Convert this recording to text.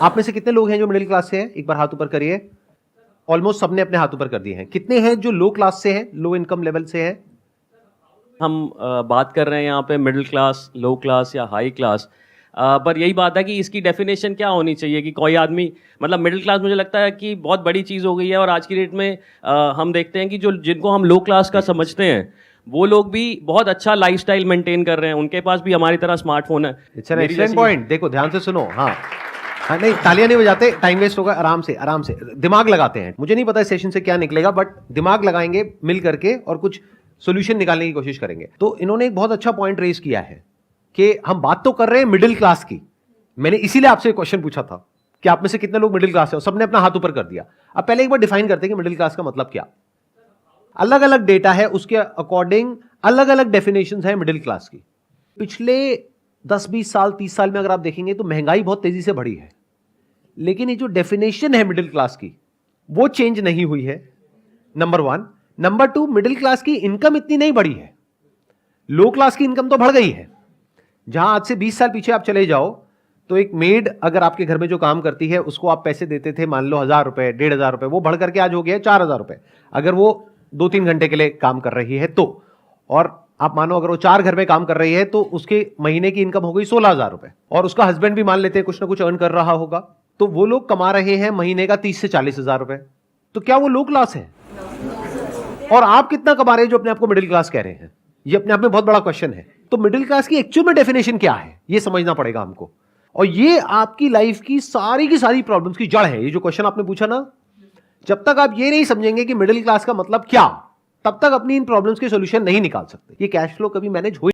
आप में से कितने लोग हैं जो मिडिल क्लास से हैं? एक बार हाथ ऊपर करिए। ऑलमोस्ट सबने अपने हाथ ऊपर कर दिए हैं। कितने हैं जो लो क्लास से हैं, लो इनकम लेवल से हैं? हम बात कर रहे हैं यहाँ पे मिडिल क्लास, लो क्लास या हाई क्लास, पर यही बात है कि इसकी डेफिनेशन क्या होनी चाहिए कि कोई आदमी मतलब मिडिल क्लास मुझे लगता है कि बहुत बड़ी चीज़ हो गई है। और आज की डेट में हम देखते हैं कि जो जिनको हम लो क्लास का समझते हैं वो लोग भी बहुत अच्छा लाइफस्टाइल मेंटेन कर रहे हैं, उनके पास भी हमारी तरह स्मार्टफोन है। इट्स एन मेरी एक्सीलेंट जैसी- पॉइंट। देखो ध्यान से सुनो। हाँ हाँ, नहीं तालियां नहीं बजाते, टाइम वेस्ट होगा। आराम से आराम से दिमाग लगाते हैं। मुझे नहीं पता इस सेशन से क्या निकलेगा, बट दिमाग लगाएंगे मिल करके और कुछ सोल्यूशन निकालने की कोशिश करेंगे। तो इन्होंने एक बहुत अच्छा पॉइंट रेज किया है कि हम बात तो कर रहे हैं मिडिल क्लास की। मैंने इसीलिए आपसे क्वेश्चन पूछा था कि आप में से कितने लोग मिडिल क्लास है। सबने अपना हाथ ऊपर कर दिया। अब पहले एक बार डिफाइन करते हैं कि मिडिल क्लास का मतलब क्या। अलग अलग डेटा है, उसके अकॉर्डिंग अलग अलग डेफिनेशंस है मिडिल क्लास की। पिछले 10-20 साल 30 साल में अगर आप देखेंगे तो महंगाई बहुत तेजी से बढ़ी है, लेकिन ये जो डेफिनेशन है मिडिल क्लास की वो चेंज नहीं हुई है, नंबर 1। नंबर 2, मिडिल क्लास की इनकम इतनी नहीं बढ़ी है। लो क्लास की इनकम तो बढ़ गई है। जहां आज से 20 साल पीछे आप चले जाओ तो एक मेड अगर आपके घर में जो काम करती है उसको आप पैसे देते थे, मान लो 1000 रुपए 1500 रुपए, वो बढ़ करके आज हो गया 4000 रुपए अगर वो 2-3 घंटे के लिए काम कर रही है तो। और आप मानो अगर वो 4 घर में काम कर रही है तो उसके महीने की इनकम हो गई 16000 रुपए, और उसका हस्बैंड भी मान लेते हैं कुछ ना कुछ अर्न कर रहा होगा, तो वो लोग कमा रहे हैं महीने का 30 से 40 हजार रुपए। तो क्या वो लो क्लास है? और आप कितना कमा रहे हैं जो अपने आप को मिडिल क्लास कह रहे हैं? ये अपने आप में बहुत बड़ा क्वेश्चन है। तो मिडिल क्लास की एक्चुअल में डेफिनेशन क्या है ये समझना पड़ेगा हमको, और ये आपकी लाइफ की सारी प्रॉब्लम्स की जड़ है। ये जो क्वेश्चन आपने पूछा ना, जब तक आप ये नहीं समझेंगे कि मिडिल क्लास का मतलब क्या, तब तक अपनी इन प्रॉब्लम्स के सॉल्यूशन नहीं निकाल सकते। ये कैश फ्लो कभी मैनेज हो